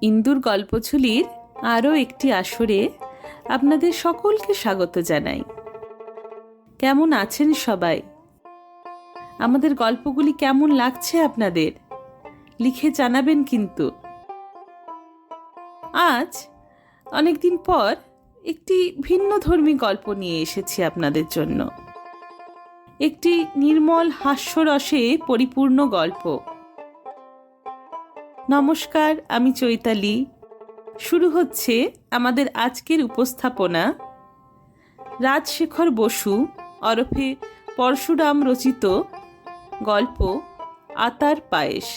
ইন্দুর গল্পঝুলির আরও একটি আসরে আপনাদের সকলকে স্বাগত জানাই। কেমন আছেন সবাই? আমাদের গল্পগুলি কেমন লাগছে আপনাদের? লিখে জানাবেন কিন্তু। আজ অনেকদিন পর একটি ভিন্নধর্মী গল্প নিয়ে এসেছি আপনাদের জন্য। একটি নির্মল হাস্যরসে পরিপূর্ণ গল্প। নমস্কার, আমি চৈতালি। শুরু হচ্ছে আমাদের আজকের উপস্থাপনা। রাজশেখর বসু ওরফে পরশুরাম রচিত গল্প আতার পায়েস।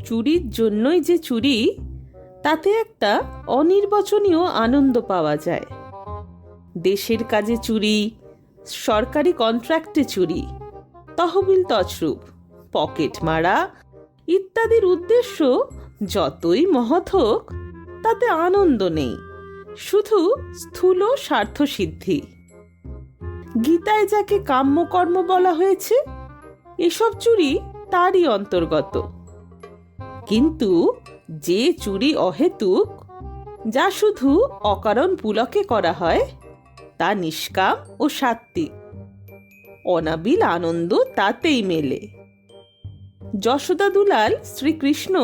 চুরির জন্যই যে চুরি, তাতে একটা অনির্বচনীয় আনন্দ পাওয়া যায়। দেশের কাজে চুরি, সরকারি কন্ট্রাক্টে চুরি, তহবিল তছরূপ, পকেট মারা ইত্যাদির উদ্দেশ্য যতই মহৎ হোক, তাতে আনন্দ নেই, শুধু স্থূল স্বার্থসিদ্ধি। গীতায় যাকে কাম্যকর্ম বলা হয়েছে, এসব চুরি তারই অন্তর্গত। কিন্তু যে চুরি অহেতুক, যা শুধু অকারণ পুলকে করা হয়, তা নিষ্কাম ও সাত্ত্বিক। অনাবিল আনন্দ তাতেই মেলে। যশোদা দুলাল শ্রীকৃষ্ণ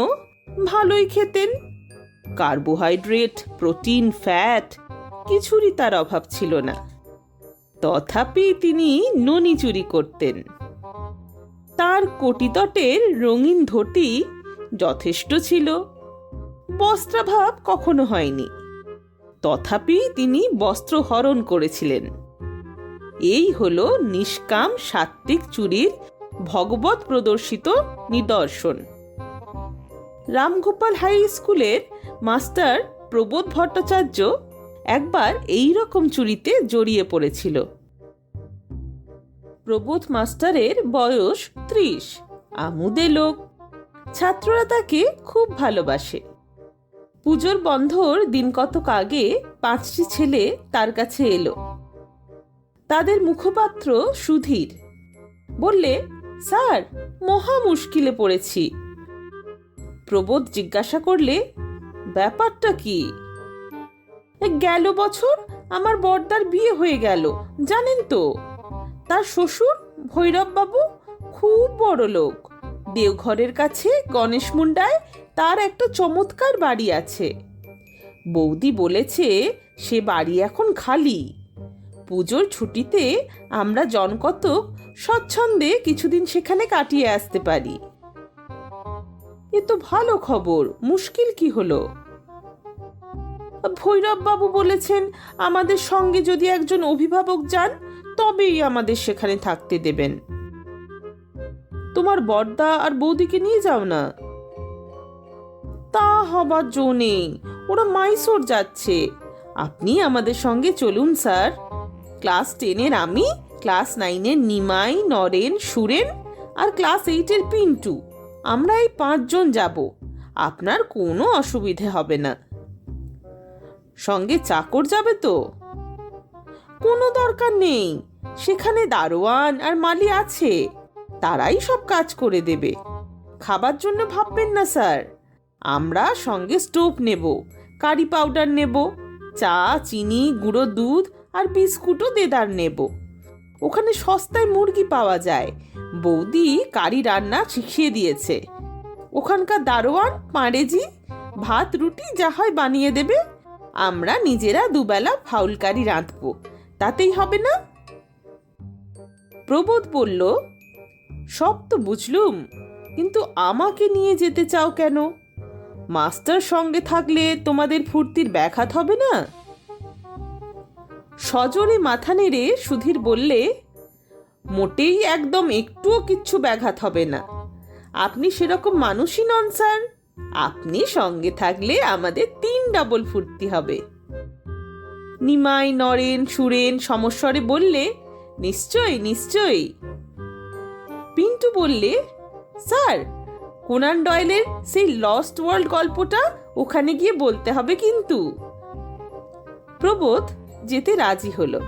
ভালোই খেতেন। কার্বোহাইড্রেট, প্রোটিন, ফ্যাট কিছুরই তার অভাব ছিল না। তথাপি তিনি ননি চুরি করতেন। তার কোটিতটের রঙিন ধুতি যথেষ্ট ছিল, বস্ত্রাভাব কখনো হয়নি। তথাপি তিনি বস্ত্র হরণ করেছিলেন। এই হলো নিষ্কাম সাত্ত্বিক চুরির ভগবত প্রদর্শিত নিদর্শন। রামগোপাল হাই স্কুলের মাস্টার প্রবোধ ভট্টাচার্য একবার এই রকম চুরিতে জড়িয়ে পড়েছিল। প্রবোধ মাস্টারের বয়স 30, আমুদে লোক। ছাত্ররা তাকে খুব ভালোবাসে। পুজোর বন্ধর দিন কতক আগে 5টি ছেলে তার কাছে এলো। তাদের মুখপাত্র সুধীর বললে, স্যার, মহা মুশকিলে পড়েছি। প্রবোধ জিজ্ঞাসা করলে, ব্যাপারটা কি? গেল বছর আমার বড়দার বিয়ে হয়ে গেল, জানেন তো। তার শ্বশুর ভৈরববাবু খুব বড় লোক। দেওঘরের কাছে গণেশ মুন্ডায় তার একটা চমৎকার বাড়ি আছে। বৌদি বলেছে সে বাড়ি এখন খালি। পুজোর ছুটিতে আমরা জনকতক স্বচ্ছন্দে কিছুদিন সেখানে কাটিয়ে আসতে পারি। এ তো ভালো খবর, মুশকিল কি হলো? ভৈরববাবু বলেছেন আমাদের সঙ্গে যদি একজন অভিভাবক যান, তবেই আমাদের সেখানে থাকতে দেবেন। তোমার বড়দা আর বৌদিকে নিয়ে যাও না। তা হবার জো নেই, ওরা মাইসোর যাচ্ছে। আপনি আমাদের সঙ্গে চলুন স্যার। ক্লাস 10-এর আমি, ক্লাস 9-এর নিমাই, নরেন, সুরেন আর ক্লাস 8-এর পিন্টু, আমরা এই 5 জন যাব। আপনার কোনো অসুবিধে হবে না। সঙ্গে চাকর যাবে তো? কোনো দরকার নেই, সেখানে দারোয়ান আর মালি আছে, তারাই সব কাজ করে দেবে। খাবার জন্য ভাববেন না স্যার। আমরা সঙ্গে স্টোভ নেব, কারি পাউডার নেব, চা, চিনি, গুঁড়ো দুধ আর বিস্কুটও দেদার নেব। ওখানে সস্তায় মুরগি পাওয়া যায়, বৌদি কারি রান্না শিখিয়ে দিয়েছে। ওখানকার দারোয়ান পাঁড়েজি ভাত রুটি যা হয় বানিয়ে দেবে। আমরা নিজেরা দুবেলা ফাউল কারি রাঁধব, তাতেই হবে না? প্রবোধ বলল, সব তো বুঝলুম, কিন্তু আমাকে নিয়ে যেতে চাও কেন? মাস্টার সঙ্গে থাকলে তোমাদের ফুর্তির ব্যাঘাত হবে না? সজোরে মাথা নেড়ে সুধীর বললে, মোটেই একদম একটুও কিচ্ছু ব্যাঘাত হবে না। আপনি সেরকম মানুষই নন স্যার। আপনি সঙ্গে থাকলে আমাদের 3 ডাবল ফুর্তি হবে। নিমাই, নরেন, সুরেন সমস্বরে বললে, নিশ্চয়ই নিশ্চয়ই। পিন্টু বললে, স্যার, কোনান ডয়েলের সেই লস্ট ওয়ার্ল্ড গল্পটা ওখানে গিয়ে বলতে হবে কিন্তু। প্রবোধ যেতে রাজি হলো।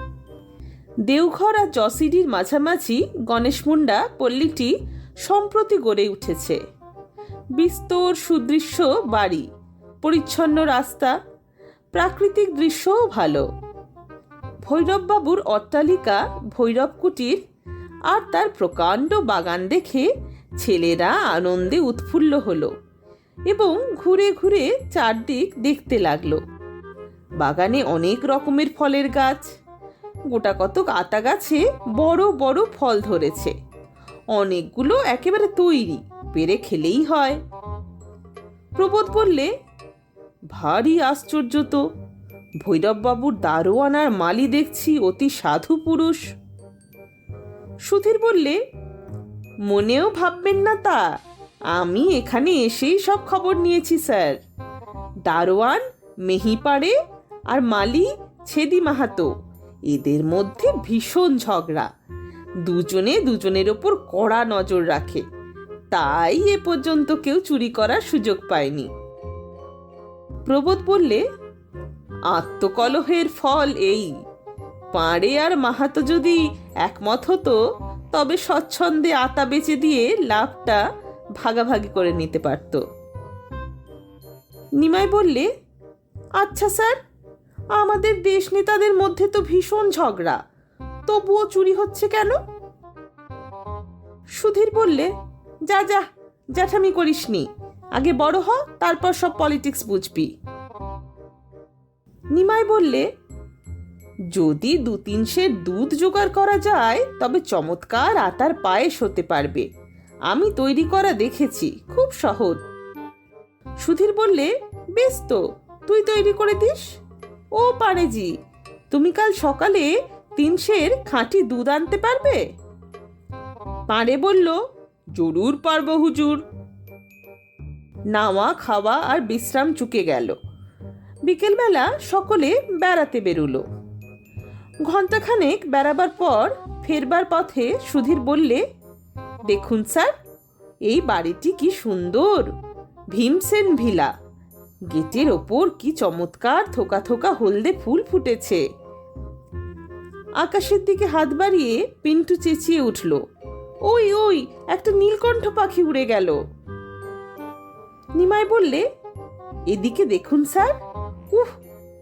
দেওঘর আর জসিডির মাঝামাঝি গণেশ মুন্ডা পল্লীটি সম্প্রতি গড়ে উঠেছে। বিস্তর সুদৃশ্য বাড়ি, পরিচ্ছন্ন রাস্তা, প্রাকৃতিক দৃশ্যও ভালো। ভৈরববাবুর অট্টালিকা ভৈরব কুটির আর তার প্রকাণ্ড বাগান দেখে ছেলেরা আনন্দে উৎফুল্ল হলো এবং ঘুরে ঘুরে চারদিক দেখতে লাগলো। বাগানে অনেক রকমের ফলের গাছ, গোটাকতক আতা গাছে বড় বড় ফল ধরেছে। অনেকগুলো একেবারে তৈরি, পেরে খেলেই হয়। প্রবোধ বললে, ভারী আশ্চর্য তো, ভৈরববাবুর দারোয়ান আর মালি দেখছি অতি সাধু পুরুষ। সুধীর বললে, মনেও ভাববেন না তা, আমি এখানে এসেই সব খবর নিয়েছি স্যার। দারোয়ান মেহিপাড়ে আর মালি ছেদি মাহাতো, এদের মধ্যে ভীষণ ঝগড়া। দুজনে দুজনের ওপর কড়া নজর রাখে, তাই এ পর্যন্ত কেউ চুরি করার সুযোগ পায়নি। প্রবোধ বললে, আত্মকলহের ফল এই। পাড়ে আর মাহাতো যদি একমত হতো তবে স্বচ্ছন্দে আতা বেচে দিয়ে লাভটা ভাগাভাগি করে নিতে পারত। নিমাই বললে, আচ্ছা স্যার, আমাদের দেশ নেতাদের মধ্যে তো ভীষণ ঝগড়া, তবুও চুরি হচ্ছে কেন? সুধীর বললে, যা যা, জ্যাঠামি করিসনি, আগে বড় হ, তারপর সব পলিটিক্স বুঝবি। নিমাই বললে, যদি 2-3 সের দুধ জোগাড় করা যায় তবে চমৎকার আতার পায়েস হতে পারবে। আমি তৈরি করা দেখেছি, খুব সহজ। সুধীর বললে, বেশ তো, তুই তৈরি করে দিস। ও পারেজি, তুমি কাল সকালে 3 সের খাঁটি দুধ আনতে পারবে? পাড়ে বলল, জরুর পারবো হুজুর। নাওয়া খাওয়া আর বিশ্রাম চুকে গেল। বিকেলবেলা সকলে বেড়াতে বেরুলো। ঘণ্টাখানেক বেড়াবার পর ফেরবার পথে সুধীর বললে, দেখুন স্যার, এই বাড়িটি কি সুন্দর, ভীমসেন ভিলা। গেটের ওপর কি চমৎকার থোকা থোকা হলদে ফুল ফুটেছে। আকাশের দিকে হাত বাড়িয়ে পিন্টু চেঁচিয়ে উঠল, ওই ওই, একটা নীলকণ্ঠ পাখি উড়ে গেল। নিমাই বললে, এদিকে দেখুন স্যার, উহ,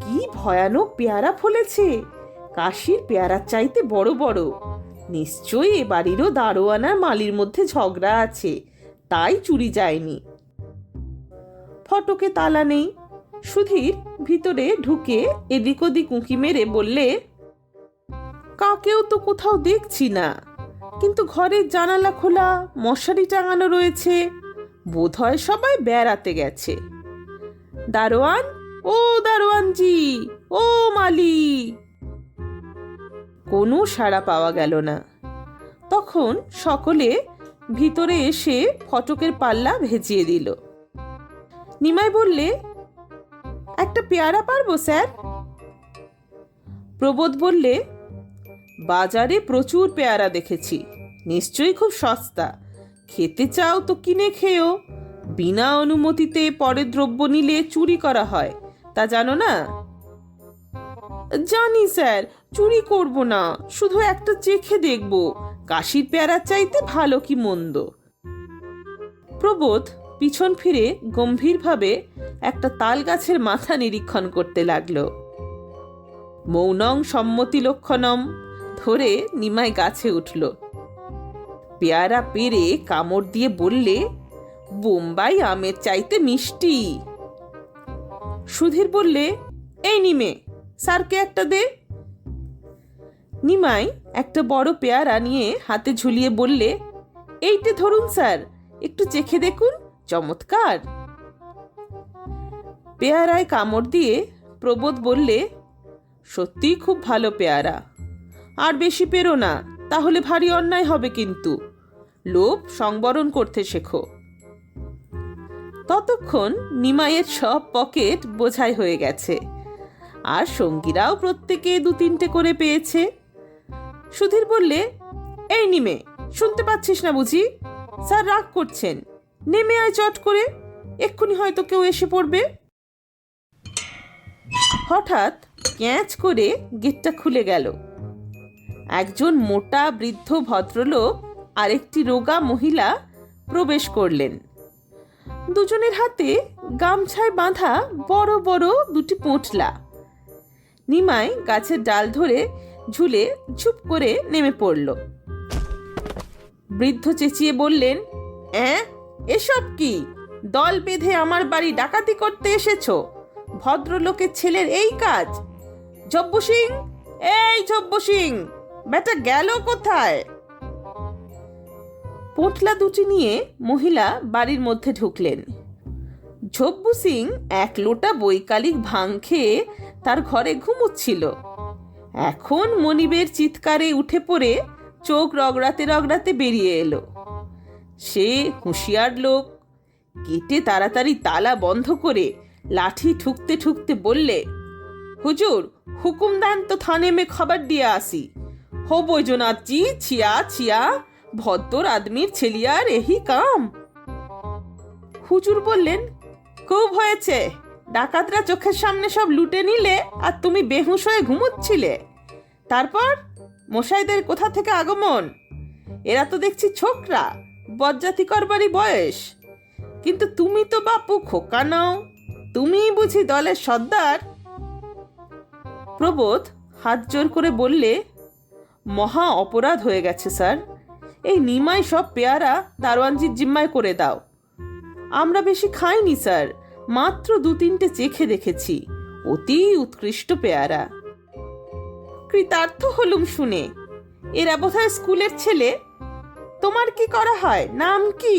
কি ভয়ানক পেয়ারা ফলেছে, কাশির পেয়ারার চাইতে বড় বড়। নিশ্চয়ই এ বাড়িরও দারোয়ান আর মালির মধ্যে ঝগড়া আছে, তাই চুরি যায়নি। ফটকে তালা নেই। সুধীর ভিতরে ঢুকে এদিক ওদিক উঁকি মেরে বললে, কাকেও তো কোথাও দেখছি না, কিন্তু ঘরের জানালা খোলা, মশারি টাঙানো রয়েছে, বোধহয় সবাই বেড়াতে গেছে। দারোয়ান, ও দারোয়ানজি, ও মালি। কোনো সাড়া পাওয়া গেল না। তখন সকলে ভিতরে এসে ফটকের পাল্লা ভেজিয়ে দিল। নিমাই বললে, একটা পেয়ারা পারবো স্যার? প্রবোধ বললে, বাজারে প্রচুর পেয়ারা দেখেছি, নিশ্চয়ই খুব সস্তা। খেতে চাও তো কিনে খেও, বিনা অনুমতিতে পরের দ্রব্য নিলে চুরি করা হয়, তা জানো না? জানি স্যার, চুরি করব না, শুধু একটা চেখে দেখব কাশির পেয়ারার চাইতে ভালো কি মন্দ। প্রবোধ পিছন ফিরে গম্ভীরভাবে একটা তাল গাছের মাথা নিরীক্ষণ করতে লাগলো। মৌনং সম্মতি লক্ষণম ধরে নিমাই গাছে উঠল। পেয়ারা পেরে কামড় দিয়ে বললে, বোম্বাই আমের চাইতে মিষ্টি। সুধীর বললে, এই নিমে, স্যারকে একটা দে। নিমাই একটা বড় পেয়ারা নিয়ে হাতে ঝুলিয়ে বললে, এইটে ধরুন স্যার, একটু চেখে দেখুন, চমৎকার। পেয়ারায় কামড় দিয়ে প্রবোধ বললে, সত্যিই খুব ভালো পেয়ারা, আর বেশি পেরো না, তাহলে ভারী অন্যায় হবে কিন্তু। লোভ সংবরণ করতে শেখো। ততক্ষণ নিমাইয়ের সব পকেট বোঝাই হয়ে গেছে, আর সঙ্গীরাও প্রত্যেকে 2-3টে করে পেয়েছে। সুধীর বললে, এই নিমে, শুনতে পাচ্ছিস না বুঝি? স্যার রাগ করছেন, নেমে আয় চট করে, এক্ষুনি হয়তো কেউ এসে পড়বে। হঠাৎ ক্যাঁচ করে গেটটা খুলে গেল। একজন মোটা বৃদ্ধ ভদ্রলোক আর একটি রোগা মহিলা প্রবেশ করলেন। দুজনের হাতে গামছায় বাঁধা বড় বড় দুটি পোঁটলা। নিমাই গাছের ডাল ধরে ঝুলে ঝুপ করে নেমে পড়ল। বৃদ্ধ চেঁচিয়ে বললেন, এসব কি? দল বেঁধে আমার বাড়ি ডাকাতি করতে এসেছো? ভদ্রলোকের ছেলের এই কাজ? ঝব্বু সিং, এই ঝব্বু সিং, বেটা গেল কোথায়? পোঁটলা দুটি নিয়ে মহিলা বাড়ির মধ্যে ঢুকলেন। ঝব্বু সিং এক লোটা বৈকালিক ভাং খেয়ে তার ঘরে ঘুমুচ্ছিল। এখন মনিবের চিৎকারে উঠে পড়ে চোখ রগড়াতে রগড়াতে বেরিয়ে এলো। সে হুঁশিয়ার লোক, কেটে তাড়াতাড়ি তালা বন্ধ করে লাঠি ঠুকতে ঠুকতে বললে, হুজুর হুকুম দেন তো থানে মে খবর দিয়ে আসি। হো বৈজনাথজি, ছিয়া ছিয়া, ভদ্র আদমির ছেলিয়ার এহি কাম। হুজুর বললেন, খুব হয়েছে, ডাকাতরা চোখের সামনে সব লুটে নিলে আর তুমি বেহুশ হয়ে ঘুমোচ্ছিলে। তারপর মশাইদের কোথা থেকে আগমন? এরা তো দেখছি ছোকরা, বজ্জাতি করবারই বয়স। কিন্তু তুমি তো বাপু খোকা নও, তুমি বুঝি দলের সর্দার? প্রবোধ হাত জোর করে বললে, মহা অপরাধ হয়ে গেছে স্যার। এই নিমাই সব পেয়ারা দারোয়ানজির জিম্মায় করে দাও। আমরা বেশি খাইনি স্যার, মাত্র 2-3টে চেখে দেখেছি। অতি উৎকৃষ্ট পেয়ারা। কৃতার্থ হলুম শুনে। এরা বোধহয় স্কুলের ছেলে। তোমার কি করা হয়? নাম কি?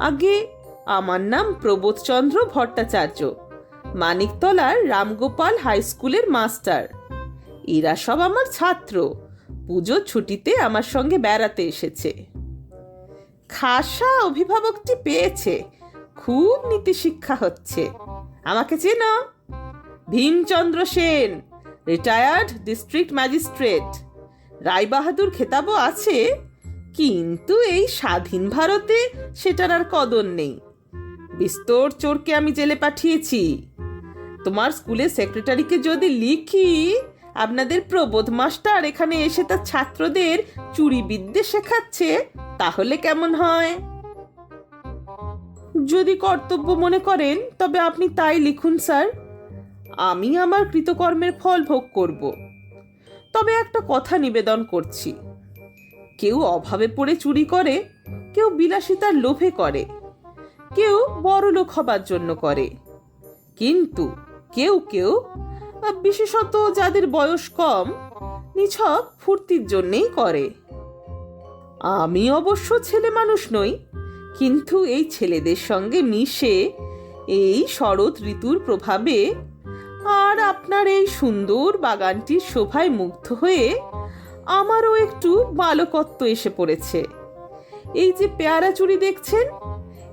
আগে আমার নাম প্রবোধচন্দ্র ভট্টাচার্য, মানিকতলার রামগোপাল হাই স্কুলের মাস্টার। এরা সব আমার ছাত্র, পুজোর ছুটিতে আমার সঙ্গে বেড়াতে এসেছে। খাসা অভিভাবকটি পেয়েছে, খুব নীতি শিক্ষা হচ্ছে। আমাকে চেনো? Bhimchandra Sen, retired district magistrate. Rai Bahadur খেতাবও আছে, কিন্তু এই স্বাধীন ভারতে সেটার আর কদর নেই। বিস্তর চোরকে আমি জেলে পাঠিয়েছি। তোমার স্কুলের সেক্রেটারিকে যদি লিখি আপনাদের প্রবোধ মাস্টার এখানে এসে তার ছাত্রদের চুরি বিদ্যে শেখাচ্ছে, তাহলে কেমন হয়? যদি কর্তব্য মনে করেন তবে আপনি তাই লিখুন স্যার। আমি আমার কৃতকর্মের ফল ভোগ করব। তবে একটা কথা নিবেদন করছি, কেউ অভাবে পড়ে চুরি করে, কেউ বিলাসিতার লোভে করে, কেউ বড়লোক হবার জন্য করে, কিন্তু কেউ কেউ, বিশেষত যাদের বয়স কম, নিছক ফুর্তির জন্যেই করে। আমি অবশ্য ছেলে মানুষ নই, কিন্তু এই ছেলেদের সঙ্গে মিশে এই শরৎ ঋতুর প্রভাবে আর আপনার এই সুন্দর বাগানটির শোভায় মুগ্ধ হয়ে আমারও একটু বালকত্ব এসে পড়েছে। এই যে পেয়ারা চুরি দেখছেন,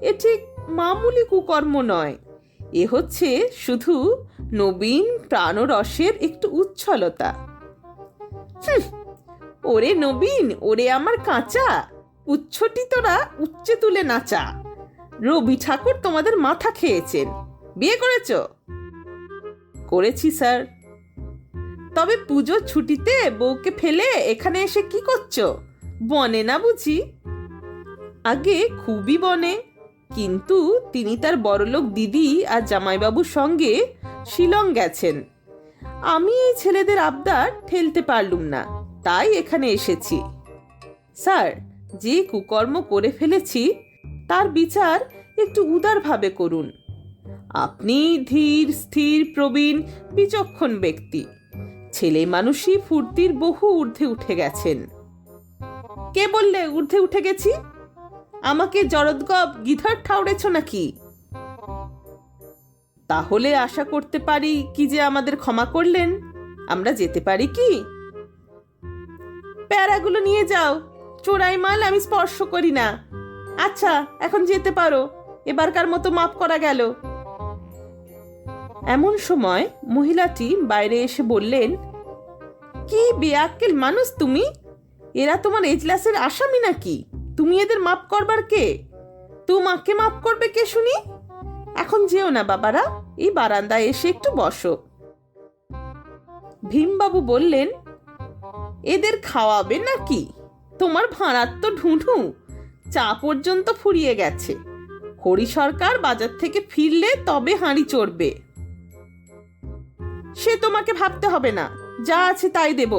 এ ঠিক মামুলি কুকর্ম নয়। এ হচ্ছে শুধু নবীন প্রাণরসের একটু উচ্ছলতা। ওরে নবীন, ওরে আমার কাঁচা, উচ্ছটি তোরা উচ্চে তুলে নাচা। রবি ঠাকুর তোমাদের মাথা খেয়েছেন। বিয়ে করেছ? করেছি স্যার। তবে পুজোর ছুটিতে বউকে ফেলে এখানে এসে কি করছো? বনে না বুঝি? আগে খুবই বনে, কিন্তু তিনি তার বড়লোক দিদি আর জামাইবাবুর সঙ্গে শিলং গেছেন। আমি এই ছেলেদের আবদার ঠেলতে পারলুম না, তাই এখানে এসেছি। স্যার, যে কুকর্ম করে ফেলেছি তার বিচার একটু উদারভাবে করুন। আপনি ধীর স্থির প্রবীণ বিচক্ষণ ব্যক্তি, ছেলে মানুষই ফুর্তির বহু ঊর্ধ্বে উঠে গেছেন। কে বললে ঊর্ধ্বে উঠে গেছি? আমাকে জরদগব গিধার ঠাউরেছ নাকি? তাহলে আশা করতে পারি কি যে আমাদের ক্ষমা করলেন? আমরা যেতে পারি কি? প্যারাগুলো নিয়ে যাও, চোরাই মাল আমি স্পর্শ করি না। আচ্ছা, এখন যেতে পারো, এবারকার মতো মাফ করা গেল। এমন সময় মহিলাটি বাইরে এসে বললেন, কি বেআক্কেল মানুষ তুমি! এরা তোমার এজলাসের আসামি নাকি? তুমি এদের মাফ করবার কে? তোমাকে মাফ করবে কে শুনি? এখন যেও না বাবারা, এই বারান্দায় এসে একটু বসো। ভীমবাবু বললেন, এদের খাওয়াবে নাকি? তোমার ভাঁড়ার তো ঢুঁঢু, চা পর্যন্ত ফুরিয়ে গেছে। হরি সরকার বাজার থেকে ফিরলে তবে হাঁড়ি চড়বে। সে তোমাকে ভাবতে হবে না, যা আছে তাই দেব।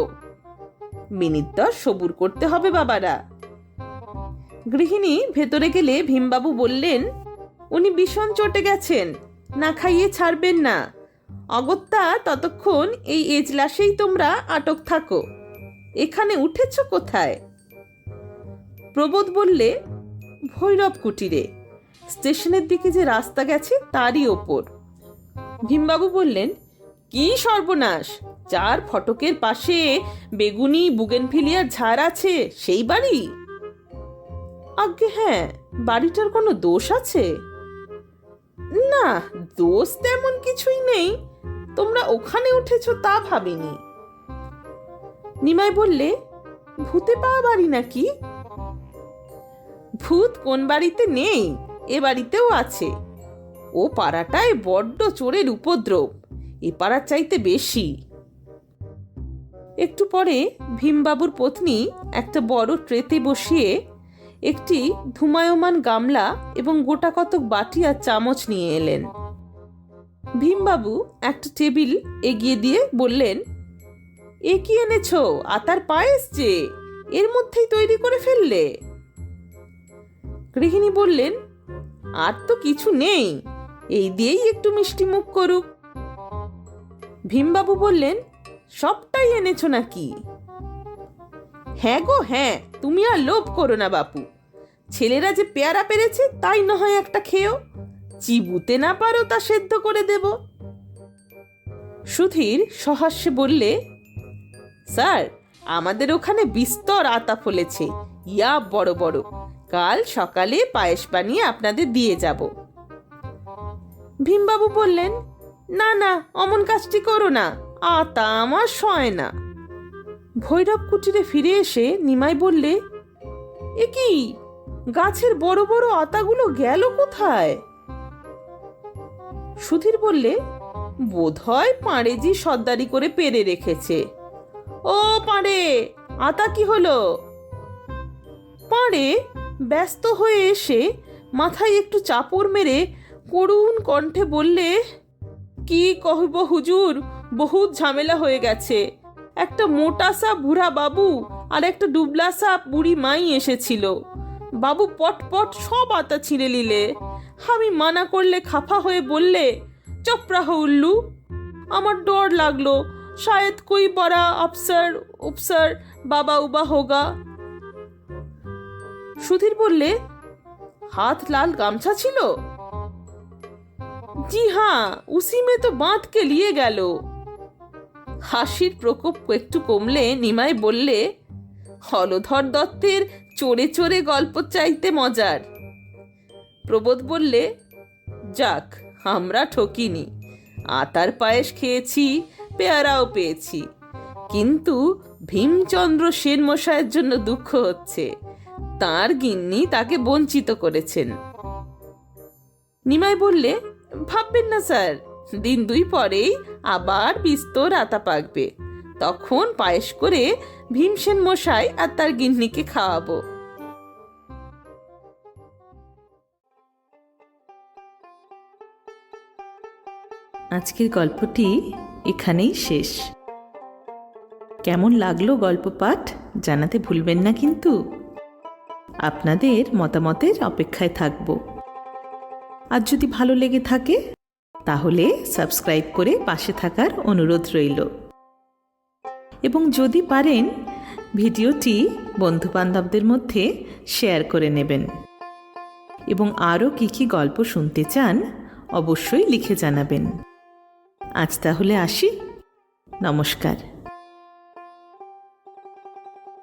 মিনিট 10 সবুর করতে হবে বাবারা। গৃহিণী ভেতরে গেলে ভীমবাবু বললেন, উনি ভীষণ চটে গেছেন, না খাইয়ে ছাড়বেন না। অগত্যা ততক্ষণ এই এজলাসেই তোমরা আটক থাকো। এখানে উঠেছ কোথায়? প্রবোধ বললে, ভৈরব কুটিরে, স্টেশনের দিকে যে রাস্তা গেছে তারই ওপর। ভীমবাবু বললেন, কি সর্বনাশ! যার ফটকের পাশে বেগুনি বুগেনভিলিয়ার ঝাড় আছে সেই বাড়ি? আজ্ঞে হ্যাঁ। বাড়িটার কোনো দোষ আছে? না, দোষ তেমন কিছুই নেই। তোমরা ওখানে উঠেছ তা ভাবিনি। নিমাই বললে, ভূতে পাওয়া বাড়ি নাকি? ভূত কোন বাড়িতে নেই, এ বাড়িতেও আছে। ও পাড়াটায় বড্ড চোরের উপদ্রব, এ পাড়ার চাইতে বেশি। একটু পরে ভীমবাবুর পত্নী একটা বড় ট্রেতে বসিয়ে একটি ধুমায়মান গামলা এবং গোটা কতক বাটি আর চামচ নিয়ে এলেন। ভীমবাবু একটা টেবিল এগিয়ে দিয়ে বললেন, এ কি এনেছ? আতার পায়েস যে, এর মধ্যেই তৈরি করে ফেললে? গৃহিণী বললেন, আর তো কিছু নেই, এই দিয়েই একটু মিষ্টি মুখ করুক। ভীমবাবু বললেন, সবটাই এনেছ নাকি? হ্যাঁ গো হ্যাঁ, তুমি আর লোভ করো না বাপু। ছেলেরা যে পেয়ারা পেরেছে তাই না হয় একটা খেয়েও, চিবুতে না পারো তা সেদ্ধ করে দেব। সুধীর সহাস্যে বললে, স্যার, আমাদের ওখানে বিস্তর আতা ফলেছে, ইয়া বড় বড়। কাল সকালে পায়েস বানিয়ে আপনাদের দিয়ে যাব। ভীমবাবু বললেন, না না, অমন কাজটি করো না, আতা আমার সয় না। ভৈরব কুটিরে ফিরে এসে নিমাই বললে, এ কি, গাছের বড় বড় আতাগুলো গেল কোথায়? সুধীর বললে, বোধহয় পাঁড়েজি সর্দারি করে পেরে রেখেছে। ও পাঁড়ে, আতা কি হলো? পাঁড়ে ব্যস্ত হয়ে এসে মাথায় একটু চাপড় মেরে করুণ কণ্ঠে বললে, কি কহব হুজুর, বহুত ঝামেলা হয়ে গেছে। একটা মোটাসা বুড়া বাবু আর একটা ডুবলাসা বুড়ি মাই এসেছিল। বাবু পটপট সব আতা ছিঁড়ে নিলে। আমি মানা করলে খাফা হয়ে বললে, চুপ রাহো উল্লু। আমার ডর লাগলো, শায়দ কোই বড়া আফসার উপসার বাবা উবা হোগা। সুধীর বললে, হাত লাল গামছা ছিল? জি হ্যাঁ, উসি মে তো বাঁধ কে লিয়ে গেল। হাসির প্রকোপ একটু কমলে নিমাই বললে, হলধর দত্তের চোরে চোরে গল্প চাইতে মজার। প্রবোধ বললে, যাক, আমরা ঠকিনি। আতার পায়েস খেয়েছি, পেয়ারাও পেয়েছি, কিন্তু ভীমচন্দ্র সেন মশাইয়ের জন্য দুঃখ হচ্ছে। তাঁর গিন্নি তাকে বঞ্চিত করেছেন। নিমাই বললে, ভাববেন না স্যার, দিন 2 পরেই আবার বিস্তর আতা পাকবে। তখন পায়েস করে ভীমসেন মশাই আর তার গিন্নিকে খাওয়াবো। আজকের গল্পটি এখানেই শেষ। কেমন লাগলো গল্প পাঠ জানাতে ভুলবেন না কিন্তু। আপনাদের মতামতের অপেক্ষায় থাকব। আর যদি ভালো লেগে থাকে তাহলে সাবস্ক্রাইব করে পাশে থাকার অনুরোধ রইল। এবং যদি পারেন ভিডিওটি বন্ধুবান্ধবদের মধ্যে শেয়ার করে নেবেন। এবং আরও কী কী গল্প শুনতে চান অবশ্যই লিখে জানাবেন। আজ তাহলে আসি, নমস্কার।